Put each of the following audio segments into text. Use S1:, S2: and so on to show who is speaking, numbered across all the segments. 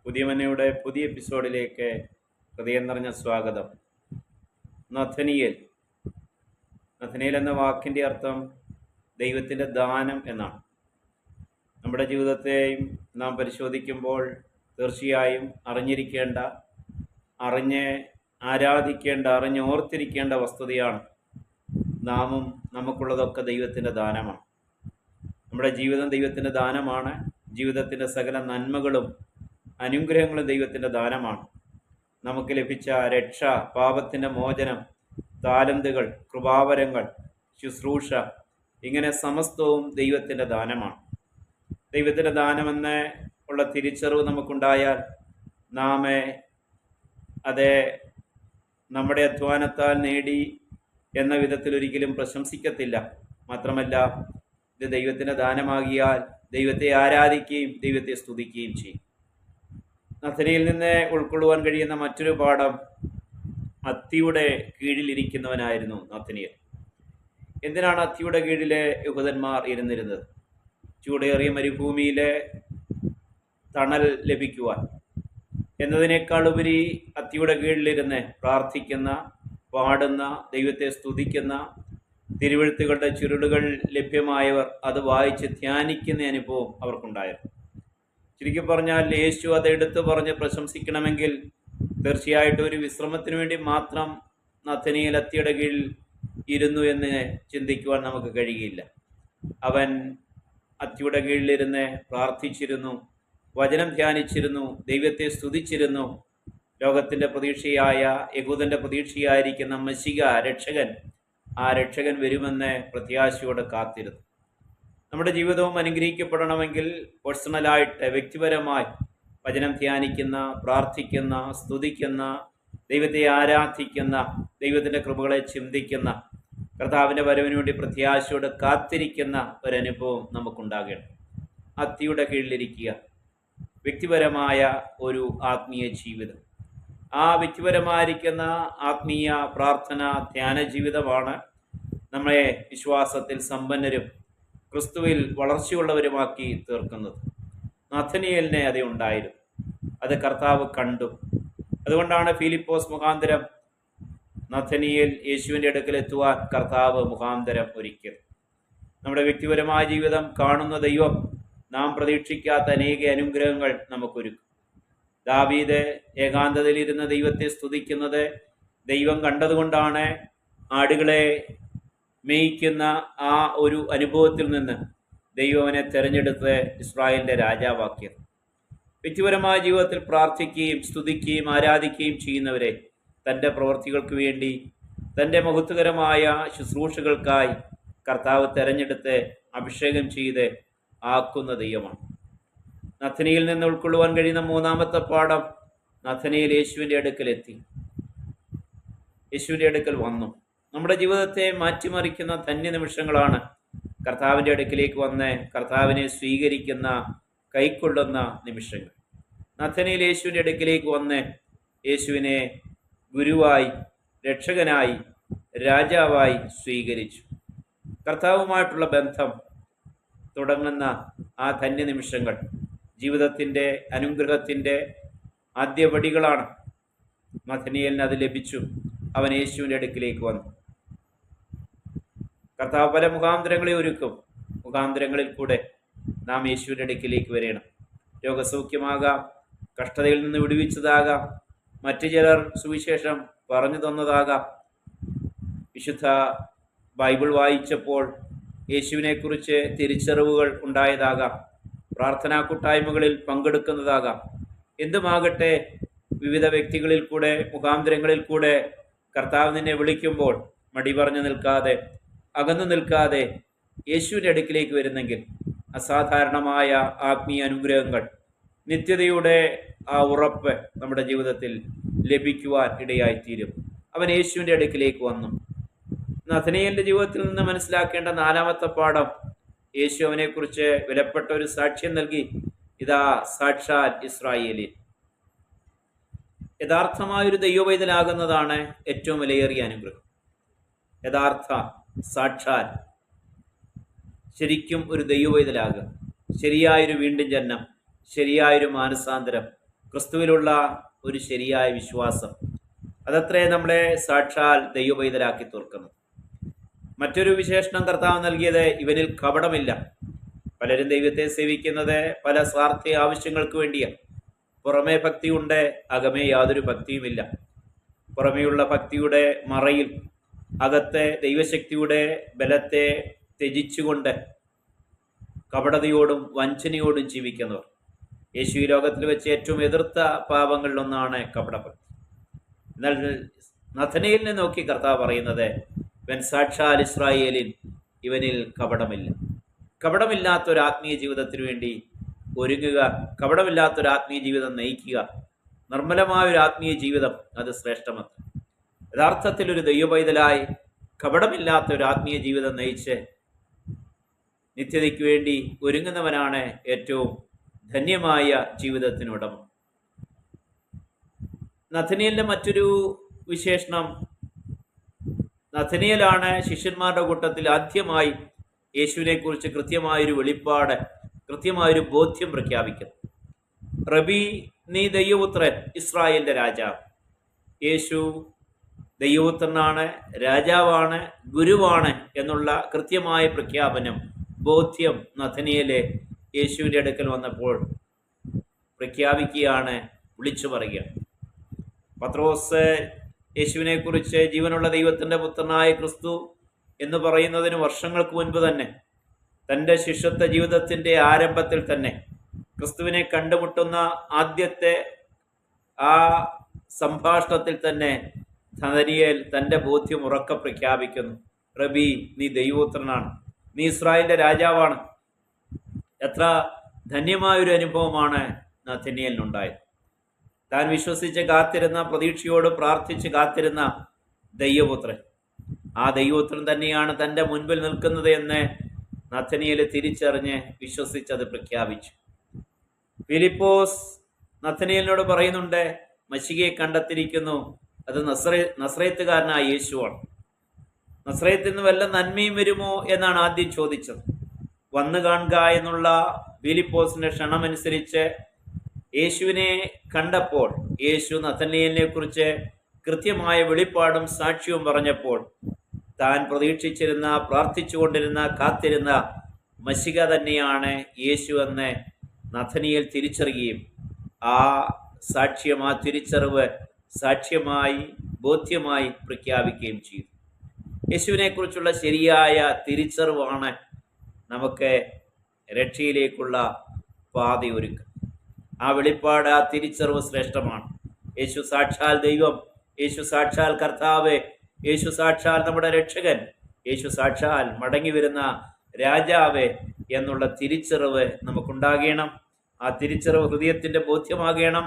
S1: പുതിയമനയുടെ പുതിയ എപ്പിസോഡിലേക്ക് ഹൃദയം നിറഞ്ഞ സ്വാഗതം. നഥനിയേൽ എന്ന വാക്കിൻ്റെ അർത്ഥം ദൈവത്തിൻ്റെ ദാനം എന്നാണ്. നമ്മുടെ ജീവിതത്തെയും നാം പരിശോധിക്കുമ്പോൾ തീർച്ചയായും അറിഞ്ഞ് ആരാധിക്കേണ്ട, ഓർത്തിരിക്കേണ്ട വസ്തുതയാണ് നാമും നമുക്കുള്ളതൊക്കെ ദൈവത്തിൻ്റെ ദാനമാണ്. നമ്മുടെ ജീവിതം ദൈവത്തിൻ്റെ ദാനമാണ്. ജീവിതത്തിൻ്റെ സകല നന്മകളും അനുഗ്രഹങ്ങളും ദൈവത്തിൻ്റെ ദാനമാണ്. നമുക്ക് ലഭിച്ച രക്ഷ, പാപത്തിൻ്റെ മോചനം, താലന്തുകൾ, കൃപാവരങ്ങൾ, ശുശ്രൂഷ, ഇങ്ങനെ സമസ്തവും ദൈവത്തിൻ്റെ ദാനമാണ്. ദൈവത്തിൻ്റെ ദാനമെന്ന് ഉള്ള തിരിച്ചറിവ് നമുക്കുണ്ടായാൽ നാം അത് നമ്മുടെ അധ്വാനത്താൽ നേടി എന്ന വിധത്തിൽ ഒരിക്കലും പ്രശംസിക്കത്തില്ല. മാത്രമല്ല, ഇത് ദൈവത്തിൻ്റെ ദാനമാകിയാൽ ദൈവത്തെ ആരാധിക്കുകയും ദൈവത്തെ സ്തുതിക്കുകയും ചെയ്യും. നഥനിയിൽ നിന്ന് ഉൾക്കൊള്ളുവാൻ കഴിയുന്ന മറ്റൊരു പാഠം, അത്തിയുടെ കീഴിലിരിക്കുന്നവനായിരുന്നു നഥനിയേൽ. എന്തിനാണ് അത്തിയുടെ കീഴിലെ യഹൂദന്മാർ ഇരുന്നിരുന്നത്? ചൂടേറിയ മരുഭൂമിയിലെ തണൽ ലഭിക്കുവാൻ എന്നതിനേക്കാൾ ഉപരി അത്തിയുടെ കീഴിലിരുന്ന് പ്രാർത്ഥിക്കുന്ന, പാടുന്ന, ദൈവത്തെ സ്തുതിക്കുന്ന, തിരുവെഴുത്തുകളുടെ ചുരുളുകൾ ലഭ്യമായവർ അത് വായിച്ച് ധ്യാനിക്കുന്ന അനുഭവം അവർക്കുണ്ടായിരുന്നു. ചുരുക്കി പറഞ്ഞാൽ, യേശു അത് എടുത്തു പറഞ്ഞ് പ്രശംസിക്കണമെങ്കിൽ തീർച്ചയായിട്ടും ഒരു വിശ്രമത്തിന് വേണ്ടി മാത്രം നഥനിയേൽ അത്തിയുടെ കീഴിൽ ഇരുന്നു എന്ന് ചിന്തിക്കുവാൻ നമുക്ക് കഴിയില്ല. അവൻ അത്തിയുടെ കീഴിലിരുന്ന് പ്രാർത്ഥിച്ചിരുന്നു, വചനം ധ്യാനിച്ചിരുന്നു, ദൈവത്തെ സ്തുതിച്ചിരുന്നു. ലോകത്തിൻ്റെ പ്രതീക്ഷയായ, യഹൂദൻ്റെ പ്രതീക്ഷയായിരിക്കുന്ന മശിഹ രക്ഷകൻ, ആ രക്ഷകൻ വരുമെന്ന് പ്രത്യാശയോടെ കാത്തിരുന്നു. നമ്മുടെ ജീവിതവും അനുഗ്രഹിക്കപ്പെടണമെങ്കിൽ പേഴ്സണലായിട്ട്, വ്യക്തിപരമായി വചനം ധ്യാനിക്കുന്ന, പ്രാർത്ഥിക്കുന്ന, സ്തുതിക്കുന്ന, ദൈവത്തെ ആരാധിക്കുന്ന, ദൈവത്തിൻ്റെ കൃപകളെ ചിന്തിക്കുന്ന, കർത്താവിൻ്റെ വരവിന് വേണ്ടി പ്രത്യാശയോടെ കാത്തിരിക്കുന്ന ഒരനുഭവം നമുക്കുണ്ടാകണം. അത്തിയുടെ കീഴിലിരിക്കുക, വ്യക്തിപരമായ ഒരു ആത്മീയ ജീവിതം. ആ വ്യക്തിപരമായിരിക്കുന്ന ആത്മീയ പ്രാർത്ഥന, ധ്യാന ജീവിതമാണ് നമ്മളെ വിശ്വാസത്തിൽ സമ്പന്നരും ക്രിസ്തുവിൽ വളർച്ചയുള്ളവരുമാക്കി തീർക്കുന്നത്. നഥനിയേലിനെ അത് ഉണ്ടായിരുന്നു. അത് കർത്താവ് കണ്ടു. അതുകൊണ്ടാണ് ഫിലിപ്പോസ് മുഖാന്തരം നഥനിയേൽ യേശുവിൻ്റെ അടുക്കൽ എത്തുവാൻ കർത്താവ് മുഖാന്തരം ഒരുക്കിയത്. നമ്മുടെ വ്യക്തിപരമായ ജീവിതം കാണുന്ന ദൈവം നാം പ്രതീക്ഷിക്കാത്ത അനേക അനുഗ്രഹങ്ങൾ നമുക്കൊരുക്കും. ദാവീദ് ഏകാന്തതയിലിരുന്ന ദൈവത്തെ സ്തുതിക്കുന്നത് ദൈവം കണ്ടതുകൊണ്ടാണ്. ആടുകളെ മേയ്ക്കുന്ന ആ ഒരു അനുഭവത്തിൽ നിന്ന് ദൈവം അവനെ തിരഞ്ഞെടുത്ത് ഇസ്രായേലിൻ്റെ രാജാവാക്കിയത്. വ്യക്തിപരമായ ജീവിതത്തിൽ പ്രാർത്ഥിക്കുകയും സ്തുതിക്കുകയും ആരാധിക്കുകയും ചെയ്യുന്നവരെ തൻ്റെ പ്രവൃത്തികൾക്ക് വേണ്ടി, തൻ്റെ മഹത്വകരമായ ശുശ്രൂഷകൾക്കായി കർത്താവ് തിരഞ്ഞെടുത്ത് അഭിഷേകം ചെയ്ത് ആക്കുന്ന ദൈവമാണ്. നഥനിയിൽ നിന്ന് ഉൾക്കൊള്ളുവാൻ കഴിയുന്ന മൂന്നാമത്തെ പാഠം, നഥനിയേൽ യേശുവിൻ്റെ അടുക്കലെത്തി, യേശുവിൻ്റെ അടുക്കൽ വന്നു. നമ്മുടെ ജീവിതത്തെ മാറ്റിമറിക്കുന്ന ധന്യ നിമിഷങ്ങളാണ് കർത്താവിൻ്റെ അടുക്കിലേക്ക് വന്ന് കർത്താവിനെ സ്വീകരിക്കുന്ന, കൈക്കൊള്ളുന്ന നിമിഷങ്ങൾ. നഥനിയേൽ യേശുവിൻ്റെ അടുക്കിലേക്ക് വന്ന് യേശുവിനെ ഗുരുവായി, രക്ഷകനായി, രാജാവായി സ്വീകരിച്ചു. കർത്താവുമായിട്ടുള്ള ബന്ധം തുടങ്ങുന്ന ആ ധന്യ നിമിഷങ്ങൾ ജീവിതത്തിൻ്റെ അനുഗ്രഹത്തിൻ്റെ ആദ്യപടികളാണ്. നഥനിയേലിന് അത് ലഭിച്ചു. അവൻ യേശുവിൻ്റെ അടുക്കിലേക്ക് വന്നു. കർത്താവ് പല മുഖാന്തരങ്ങളെ ഒരുക്കും. മുഖാന്തരങ്ങളിൽ കൂടെ നാം യേശുവിൻ്റെ അടുക്കിലേക്ക് വരണം. രോഗസൗഖ്യമാകാം, കഷ്ടതയിൽ നിന്ന് വിടുവിച്ചതാകാം, മറ്റു ചിലർ സുവിശേഷം പറഞ്ഞു തന്നതാകാം, വിശുദ്ധ ബൈബിൾ വായിച്ചപ്പോൾ യേശുവിനെക്കുറിച്ച് തിരിച്ചറിവുകൾ ഉണ്ടായതാകാം, പ്രാർത്ഥനാ കൂട്ടായ്മകളിൽ പങ്കെടുക്കുന്നതാകാം. എന്തുമാകട്ടെ, വിവിധ വ്യക്തികളിൽ കൂടെ, മുഖാന്തരങ്ങളിൽ കൂടെ കർത്താവ് നിന്നെ വിളിക്കുമ്പോൾ മടി പറഞ്ഞു നിൽക്കാതെ, അകന്നു നിൽക്കാതെ യേശുവിൻ്റെ അടുക്കിലേക്ക് വരുന്നെങ്കിൽ അസാധാരണമായ ആത്മീയ അനുഗ്രഹങ്ങൾ, നിത്യതയുടെ ആ ഉറപ്പ് നമ്മുടെ ജീവിതത്തിൽ ലഭിക്കുവാൻ ഇടയായിത്തീരും. അവൻ യേശുവിൻ്റെ അടുക്കിലേക്ക് വന്നു. നഥനിയേലിൻ്റെ ജീവിതത്തിൽ നിന്ന് മനസ്സിലാക്കേണ്ട നാലാമത്തെ പാഠം, യേശു അവനെക്കുറിച്ച് വിലപ്പെട്ട ഒരു സാക്ഷ്യം നൽകി. ഇതാ സാക്ഷാൽ ഇസ്രായേലിൽ. യഥാർത്ഥമായൊരു ദൈവവൈതലാകുന്നതാണ് ഏറ്റവും വിലയേറിയ അനുഗ്രഹം. യഥാർത്ഥ, സാക്ഷാൽ, ശരിക്കും ഒരു ദൈവവൈതലാകുക, ശരിയായൊരു വീണ്ടും ജന്മം, ശരിയായൊരു മാനസാന്തരം, ക്രിസ്തുവിലുള്ള ഒരു ശരിയായ വിശ്വാസം, അതത്രേ നമ്മളെ സാക്ഷാൽ ദൈവപൈതലാക്കി തീർക്കുന്നു. മറ്റൊരു വിശേഷണം കർത്താവ് നൽകിയത് ഇവനിൽ കപടമില്ല. പലരും ദൈവത്തെ സേവിക്കുന്നത് പല സ്വാർത്ഥ ആവശ്യങ്ങൾക്ക് വേണ്ടിയാണ്. പുറമേ ഭക്തിയുണ്ട്, അകമേ യാതൊരു ഭക്തിയുമില്ല. പുറമേയുള്ള ഭക്തിയുടെ മറയിൽ അകത്തെ ദൈവശക്തിയുടെ ബലത്തെ ത്യജിച്ചുകൊണ്ട് കപടതയോടും വഞ്ചനയോടും ജീവിക്കുന്നവർ. യേശു ഈ ലോകത്തിൽ വെച്ച് ഏറ്റവും എതിർത്ത പാപങ്ങളിലൊന്നാണ് കപടഭക്തി. എന്നാൽ നഥനയേലിനെ നോക്കി കർത്താവ് പറയുന്നത്, ഇവൻ സാക്ഷാൽ ഇസ്രായേലിൻ, ഇവനിൽ കപടമില്ല. കപടമില്ലാത്തൊരു ആത്മീയ ജീവിതത്തിനു വേണ്ടി ഒരുങ്ങുക, കപടമില്ലാത്തൊരു ആത്മീയ ജീവിതം നയിക്കുക, നിർമ്മലമായൊരു ആത്മീയ ജീവിതം, അത് ശ്രേഷ്ഠമത്ര. യഥാർത്ഥത്തിൽ ഒരു ദൈവപൈതലായി കപടമില്ലാത്ത ഒരു ആത്മീയ ജീവിതം നയിച്ച് നിത്യതയ്ക്ക് വേണ്ടി ഒരുങ്ങുന്നവനാണ് ഏറ്റവും ധന്യമായ ജീവിതത്തിനുടമ. നഥനയേലിന്റെ മറ്റൊരു വിശേഷണം, നഥനയേലാണ് ശിഷ്യന്മാരുടെ കൂട്ടത്തിൽ ആദ്യമായി യേശുവിനെ കുറിച്ച് കൃത്യമായൊരു വെളിപ്പാട്, കൃത്യമായൊരു ബോധ്യം പ്രഖ്യാപിക്കുന്നു. റബി, നീ ദൈവപുത്രൻ, ഇസ്രായേലിന്റെ രാജാവ്. യേശു ദൈവപുത്രനാണ്, രാജാവാണ്, ഗുരുവാണ് എന്നുള്ള കൃത്യമായ പ്രഖ്യാപനം, ബോധ്യം നഥനയേല് യേശുവിൻ്റെ അടുക്കൽ വന്നപ്പോൾ പ്രഖ്യാപിക്കുകയാണ്, വിളിച്ചു പറയുക. പത്രോസ് യേശുവിനെ കുറിച്ച് ജീവനുള്ള ദൈവത്തിൻ്റെ പുത്രനായ ക്രിസ്തു എന്ന് പറയുന്നതിന് വർഷങ്ങൾക്ക് മുൻപ് തന്നെ, തൻ്റെ ശിഷ്യത്വ ജീവിതത്തിൻ്റെ ആരംഭത്തിൽ തന്നെ, ക്രിസ്തുവിനെ കണ്ടുമുട്ടുന്ന ആദ്യത്തെ ആ സംഭാഷണത്തിൽ തന്നെ നഥനയേൽ തൻ്റെ ബോധ്യം ഉറക്കെ പ്രഖ്യാപിക്കുന്നു. റബി, നീ ദൈവപുത്രനാണ്, നീ ഇസ്രായേലിൻ്റെ രാജാവാണ്. എത്ര ധന്യമായൊരു അനുഭവമാണ് നഥനയേലിനുണ്ടായത്. താൻ വിശ്വസിച്ച് കാത്തിരുന്ന, പ്രതീക്ഷയോട് പ്രാർത്ഥിച്ച് കാത്തിരുന്ന ദൈവപുത്രൻ, ആ ദൈവപുത്രൻ തന്നെയാണ് തൻ്റെ മുൻപിൽ നിൽക്കുന്നത് എന്ന് നഥനയേൽ തിരിച്ചറിഞ്ഞ് വിശ്വസിച്ചത് പ്രഖ്യാപിച്ചു. ഫിലിപ്പോസ് നഥനയേലിനോട് പറയുന്നുണ്ട്, മശികയെ കണ്ടെത്തിയിരിക്കുന്നു, അത് നസ്രയത്തുകാരനായ യേശുവാണ്. നസ്രയത്തിൽ നിന്ന് വല്ല നന്മയും വരുമോ എന്നാണ് ആദ്യം ചോദിച്ചത്. വന്നു കാണുക എന്നുള്ള ഫിലിപ്പോസിന്റെ ക്ഷണമനുസരിച്ച് യേശുവിനെ കണ്ടപ്പോൾ, യേശു നഥനയേലിനെ കുറിച്ച് കൃത്യമായ വെളിപ്പാടും സാക്ഷ്യവും പറഞ്ഞപ്പോൾ, താൻ പ്രതീക്ഷിച്ചിരുന്ന, പ്രാർത്ഥിച്ചുകൊണ്ടിരുന്ന, കാത്തിരുന്ന മശിക തന്നെയാണ് യേശു എന്ന് നഥനയേൽ തിരിച്ചറിയുകയും ആ സാക്ഷ്യം, ആ തിരിച്ചറിവ് സാക്ഷ്യമായി, ബോധ്യമായി പ്രഖ്യാപിക്കുകയും ചെയ്തു. യേശുവിനെ കുറിച്ചുള്ള ശരിയായ തിരിച്ചറിവാണ് നമുക്ക് രക്ഷയിലേക്കുള്ള പാതയൊരുക്കുക. ആ വെളിപ്പാട്, ആ തിരിച്ചറിവ് ശ്രേഷ്ഠമാണ്. യേശു സാക്ഷാൽ ദൈവം, യേശു സാക്ഷാൽ കർത്താവ്, യേശു സാക്ഷാൽ നമ്മുടെ രക്ഷകൻ, യേശു സാക്ഷാൽ മടങ്ങി വരുന്ന രാജാവ് എന്നുള്ള തിരിച്ചറിവ് നമുക്കുണ്ടാകണം. ആ തിരിച്ചറിവ് ഹൃദയത്തിൻ്റെ ബോധ്യമാകണം.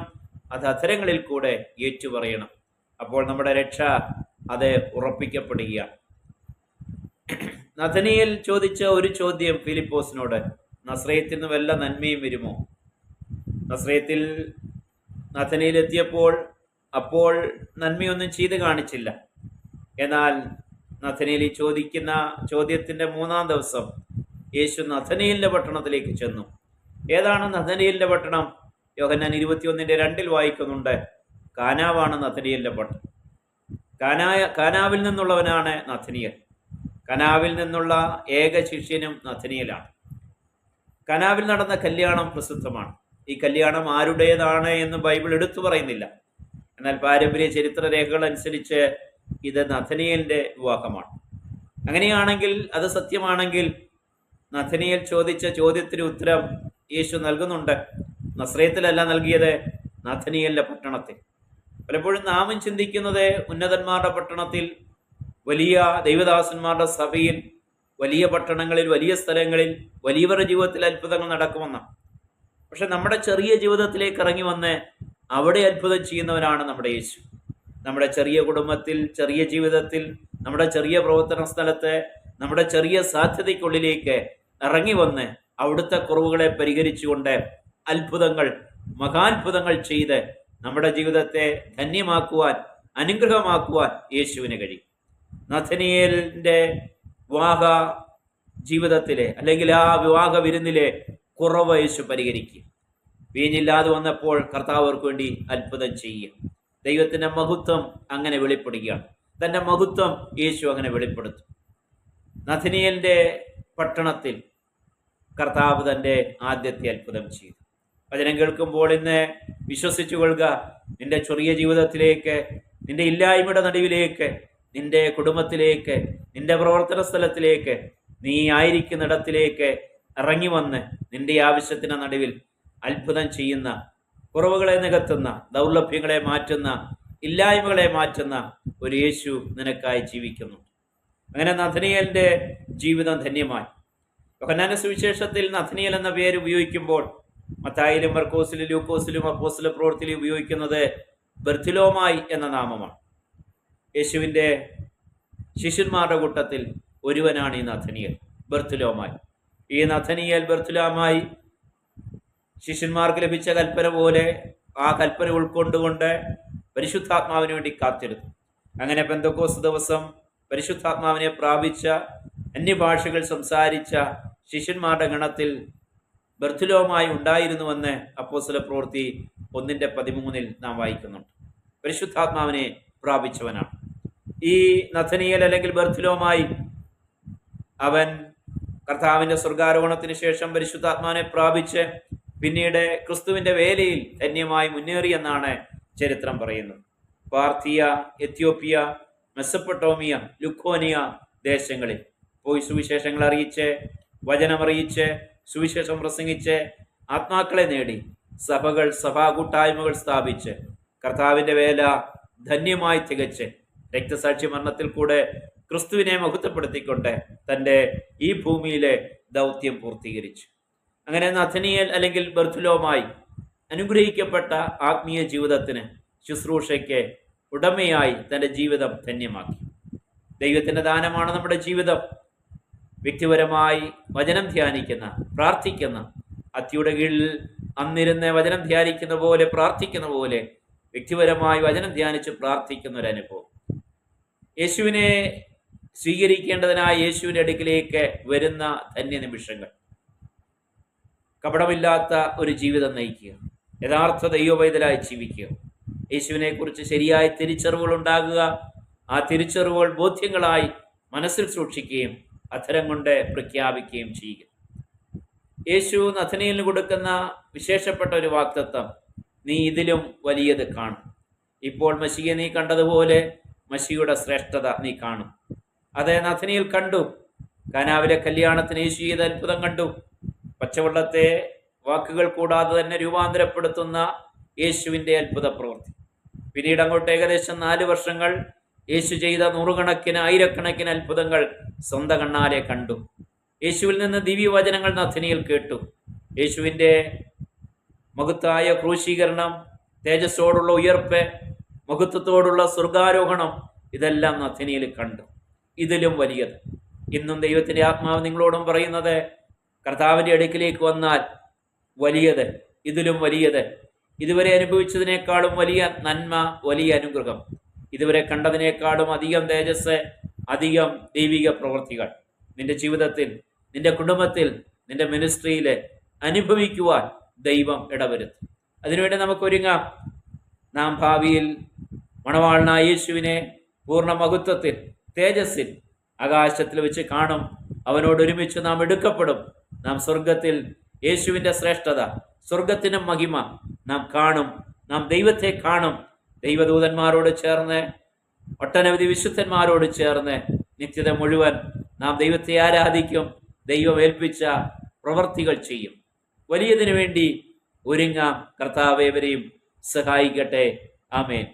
S1: അത് അധരങ്ങളിൽ കൂടെ ഏറ്റുപറയണം. അപ്പോൾ നമ്മുടെ രക്ഷ അത് ഉറപ്പിക്കപ്പെടുകയാണ്. നഥനയേൽ ചോദിച്ച ഒരു ചോദ്യം ഫിലിപ്പോസിനോട്, നസ്രയത്തിൽ നിന്ന് വല്ല നന്മയും വരുമോ? നസ്രയത്തിൽ നഥനയേൽ എത്തിയപ്പോൾ അപ്പോൾ നന്മയൊന്നും ചെയ്ത് കാണിച്ചില്ല. എന്നാൽ നഥനയേൽ ചോദിക്കുന്ന ചോദ്യത്തിൻ്റെ 3-ാം ദിവസം യേശു നഥനയേലിൻ്റെ പട്ടണത്തിലേക്ക് ചെന്നു. ഏതാണ് നഥനയേലിൻ്റെ പട്ടണം? യോഹന്നാൻ 21:2 വായിക്കുന്നുണ്ട്, കാനാവാണ് നഥനയേലിൻ്റെ പട്ടണം. കാനാവിൽ നിന്നുള്ളവനാണ് നഥനയേൽ. കനാവിൽ നിന്നുള്ള ഏക ശിഷ്യനും നഥനയേലാണ്. കനാവിൽ നടന്ന കല്യാണം പ്രസിദ്ധമാണ്. ഈ കല്യാണം ആരുടേതാണ് എന്ന് ബൈബിൾ എടുത്തു പറയുന്നില്ല. എന്നാൽ പാരമ്പര്യ ചരിത്രരേഖകൾ അനുസരിച്ച് ഇത് നഥനയേലിൻ്റെ വിവാഹമാണ്. അങ്ങനെയാണെങ്കിൽ, അത് സത്യമാണെങ്കിൽ, നഥനയേൽ ചോദിച്ച ചോദ്യത്തിന് ഉത്തരം യേശു നൽകുന്നുണ്ട്. നസ്രയത്തിലല്ല നൽകിയത്, നഥനയേലിൻ്റെ പട്ടണത്തിൽ. പലപ്പോഴും നാമും ചിന്തിക്കുന്നത് ഉന്നതന്മാരുടെ പട്ടണത്തിൽ, വലിയ ദൈവദാസന്മാരുടെ സഭയിൽ, വലിയ പട്ടണങ്ങളിൽ, വലിയ സ്ഥലങ്ങളിൽ വലിയവരുടെ ജീവിതത്തിൽ അത്ഭുതങ്ങൾ നടക്കുമെന്നാണ്. പക്ഷെ നമ്മുടെ ചെറിയ ജീവിതത്തിലേക്ക് ഇറങ്ങി വന്ന് അവിടെ അത്ഭുതം ചെയ്യുന്നവനാണ് നമ്മുടെ യേശു. നമ്മുടെ ചെറിയ കുടുംബത്തിൽ, ചെറിയ ജീവിതത്തിൽ, നമ്മുടെ ചെറിയ പ്രവർത്തന സ്ഥലത്ത്, നമ്മുടെ ചെറിയ സാധ്യതയ്ക്കുള്ളിലേക്ക് ഇറങ്ങി വന്ന് അവിടുത്തെ കുറവുകളെ പരിഹരിച്ചുകൊണ്ട് അത്ഭുതങ്ങൾ, മഹാത്ഭുതങ്ങൾ ചെയ്ത് നമ്മുടെ ജീവിതത്തെ ധന്യമാക്കുവാൻ, അനുഗ്രഹമാക്കുവാൻ യേശുവിന് കഴിയും. നഥനയേലിൻ്റെ വിവാഹ ജീവിതത്തിലെ, അല്ലെങ്കിൽ ആ വിവാഹ വിരുന്നിലെ കുറവ് യേശു പരിഹരിക്കും. വീഞ്ഞില്ലാതെ വന്നപ്പോൾ കർത്താവ് അവർക്ക് വേണ്ടി അത്ഭുതം ചെയ്യുക. ദൈവത്തിൻ്റെ മഹത്വം അങ്ങനെ വെളിപ്പെടുകയാണ്. തൻ്റെ മഹത്വം യേശു അങ്ങനെ വെളിപ്പെടുത്തും. നഥനീയേലിൻ്റെ പട്ടണത്തിൽ കർത്താവ് തൻ്റെ ആദ്യത്തെ അത്ഭുതം ചെയ്തു. വചനം കേൾക്കുമ്പോൾ ഇന്ന് വിശ്വസിച്ചു കൊള്ളുക. നിന്റെ ചെറിയ ജീവിതത്തിലേക്ക്, നിന്റെ ഇല്ലായ്മയുടെ നടുവിലേക്ക്, നിന്റെ കുടുംബത്തിലേക്ക്, നിന്റെ പ്രവർത്തന സ്ഥലത്തിലേക്ക്, നീ ആയിരിക്കുന്നിടത്തിലേക്ക് ഇറങ്ങി വന്ന് നിന്റെ ആവശ്യത്തിന് നടുവിൽ അത്ഭുതം ചെയ്യുന്ന, കുറവുകളെ നികത്തുന്ന, ദൗർലഭ്യങ്ങളെ മാറ്റുന്ന, ഇല്ലായ്മകളെ മാറ്റുന്ന ഒരു യേശു നിനക്കായി ജീവിക്കുന്നു. അങ്ങനെ നഥനീയേലിൻ്റെ ജീവിതം ധന്യമായി. യോഹന്നാന്റെ സുവിശേഷത്തിൽ നഥനീയേൽ എന്ന പേര് ഉപയോഗിക്കുമ്പോൾ മത്തായിലും മർക്കോസിലും ലൂക്കോസിലും അപ്പോസ്തല പ്രവൃത്തിയിലും ഉപയോഗിക്കുന്നത് ബർത്തിലോമായി എന്ന നാമമാണ്. യേശുവിൻ്റെ ശിഷ്യന്മാരുടെ കൂട്ടത്തിൽ ഒരുവനാണ് ഈ നഥനീയേൽ, ബർത്തിലോമായി. ഈ നഥനീയേൽ ബർത്തിലോമായി ശിഷ്യന്മാർക്ക് ലഭിച്ച കൽപ്പന പോലെ ആ കൽപ്പന ഉൾക്കൊണ്ടുകൊണ്ട് പരിശുദ്ധാത്മാവിന് വേണ്ടി കാത്തിരുന്നു. അങ്ങനെ പെന്തക്കോസ്ത് ദിവസം പരിശുദ്ധാത്മാവിനെ പ്രാപിച്ച, അന്യഭാഷകൾ സംസാരിച്ച ശിഷ്യന്മാരുടെ ഗണത്തിൽ ബർത്തിലോമായി ഉണ്ടായിരുന്നുവെന്ന് അപ്പോസ്തല പ്രവൃത്തി 1:13 നാം വായിക്കുന്നുണ്ട്. പരിശുദ്ധാത്മാവിനെ പ്രാപിച്ചവനാണ് ഈ നഥനീയേൽ അല്ലെങ്കിൽ ബർത്തിലോമായി. അവൻ കർത്താവിൻ്റെ സ്വർഗാരോഹണത്തിന് ശേഷം പരിശുദ്ധാത്മാവിനെ പ്രാപിച്ച് പിന്നീട് ക്രിസ്തുവിൻ്റെ വേലയിൽ ധന്യമായി മുന്നേറിയെന്നാണ് ചരിത്രം പറയുന്നത്. പാർത്തിയ, എത്യോപ്യ, മെസ്സപ്പൊട്ടോമിയ, ലുക്കോനിയ ദേശങ്ങളിൽ പോയി സുവിശേഷങ്ങൾ അറിയിച്ച്, വചനമറിയിച്ച്, സുവിശേഷം പ്രസംഗിച്ച്, ആത്മാക്കളെ നേടി, സഭകൾ, സഭാ കൂട്ടായ്മകൾ സ്ഥാപിച്ച് കർത്താവിൻ്റെ വേല ധന്യമായി തികച്ച് രക്തസാക്ഷി മരണത്തിൽ കൂടെ ക്രിസ്തുവിനെ മഹത്വപ്പെടുത്തിക്കൊണ്ട് തൻ്റെ ഈ ഭൂമിയിലെ ദൗത്യം പൂർത്തീകരിച്ചു. അങ്ങനെ നഥനീയേൽ അല്ലെങ്കിൽ ബർത്തിലോമായി അനുഗ്രഹിക്കപ്പെട്ട ആത്മീയ ജീവിതത്തിന്, ശുശ്രൂഷയ്ക്ക് ഉടമയായി തൻ്റെ ജീവിതം ധന്യമാക്കി. ദൈവത്തിൻ്റെ ദാനമാണ് നമ്മുടെ ജീവിതം. വ്യക്തിപരമായി വചനം ധ്യാനിക്കുന്ന, പ്രാർത്ഥിക്കുന്ന, അത്തിയുടെ കീഴിൽ അന്നിരുന്ന് വചനം ധ്യാനിക്കുന്ന പോലെ, പ്രാർത്ഥിക്കുന്ന പോലെ വ്യക്തിപരമായി വചനം ധ്യാനിച്ച് പ്രാർത്ഥിക്കുന്ന ഒരു അനുഭവം. യേശുവിനെ സ്വീകരിക്കേണ്ടതിനായി യേശുവിൻ്റെ അടുക്കിലേക്ക് വരുന്ന ധന്യ നിമിഷങ്ങൾ. കപടമില്ലാത്ത ഒരു ജീവിതം നയിക്കുക, യഥാർത്ഥ ദൈവവൈതലായി ജീവിക്കുക, യേശുവിനെ കുറിച്ച് ശരിയായ തിരിച്ചറിവുകൾ ഉണ്ടാകുക, ആ തിരിച്ചറിവുകൾ ബോധ്യങ്ങളായി മനസ്സിൽ സൂക്ഷിക്കുകയും അധരം കൊണ്ട് പ്രഖ്യാപിക്കുകയും ചെയ്യുക. യേശു നഥനീയേലിന് കൊടുക്കുന്ന വിശേഷപ്പെട്ട ഒരു വാഗ്ദത്തം, നീ ഇതിലും വലിയത് കാണും. ഇപ്പോൾ മശിയെ നീ കണ്ടതുപോലെ മശിയുടെ ശ്രേഷ്ഠത നീ കാണും. അത് നഥനീയേൽ കണ്ടു. കാനാവിലെ കല്യാണത്തിന് യേശു ചെയ്ത അത്ഭുതം കണ്ടു. പച്ചവെള്ളത്തെ വാക്കുകൾ കൂടാതെ തന്നെ രൂപാന്തരപ്പെടുത്തുന്ന യേശുവിൻ്റെ അത്ഭുത പ്രവൃത്തി. പിന്നീട് അങ്ങോട്ട് ഏകദേശം 4 വർഷങ്ങൾ യേശു ചെയ്ത നൂറുകണക്കിന്, ആയിരക്കണക്കിന് അത്ഭുതങ്ങൾ സ്വന്തം കണ്ണാലെ കണ്ടു. യേശുവിൽ നിന്ന് ദിവ്യവചനങ്ങൾ നഥനീയേൽ കേട്ടു. യേശുവിൻ്റെ മഹത്തായ ക്രൂശീകരണം, തേജസ്സോടുള്ള ഉയർപ്പ്, മഹത്വത്തോടുള്ള സ്വർഗാരോഹണം, ഇതെല്ലാം നഥനീയേൽ കണ്ടു. ഇതിലും വലിയത്. ഇന്നും ദൈവത്തിൻ്റെ ആത്മാവ് നിങ്ങളോടും പറയുന്നത്, കർത്താവിൻ്റെ അടുക്കിലേക്ക് വന്നാൽ വലിയത്, ഇതിലും വലിയത്, ഇതുവരെ അനുഭവിച്ചതിനേക്കാളും വലിയ നന്മ, വലിയ അനുഗ്രഹം, ഇതുവരെ കണ്ടതിനേക്കാളും അധികം തേജസ്, അധികം ദൈവിക പ്രവൃത്തികൾ നിന്റെ ജീവിതത്തിൽ, നിന്റെ കുടുംബത്തിൽ, നിന്റെ മിനിസ്ട്രിയിൽ അനുഭവിക്കുവാൻ ദൈവം ഇടവരുത്തും. അതിനുവേണ്ടി നമുക്ക് ഒരുങ്ങാം. നാം ഭാവിയിൽ മണവാളനായ യേശുവിനെ പൂർണ്ണ മഹത്വത്തിൽ, തേജസ്സിൽ, ആകാശത്തിൽ വെച്ച് കാണും. അവനോട് ഒരുമിച്ച് നാം എടുക്കപ്പെടും. നാം സ്വർഗത്തിൽ യേശുവിൻ്റെ ശ്രേഷ്ഠത, സ്വർഗത്തിനും മഹിമ നാം കാണും. നാം ദൈവത്തെ കാണും. ദൈവദൂതന്മാരോട് ചേർന്ന്, ഒട്ടനവധി വിശുദ്ധന്മാരോട് ചേർന്ന് നിത്യത മുഴുവൻ നാം ദൈവത്തെ ആരാധിക്കും. ദൈവം ഏൽപ്പിച്ച പ്രവർത്തികൾ ചെയ്യും. വലിയതിനു വേണ്ടി ഒരുങ്ങാം. കർത്താവ് ഏവരെയും സഹായിക്കട്ടെ. ആമേൻ.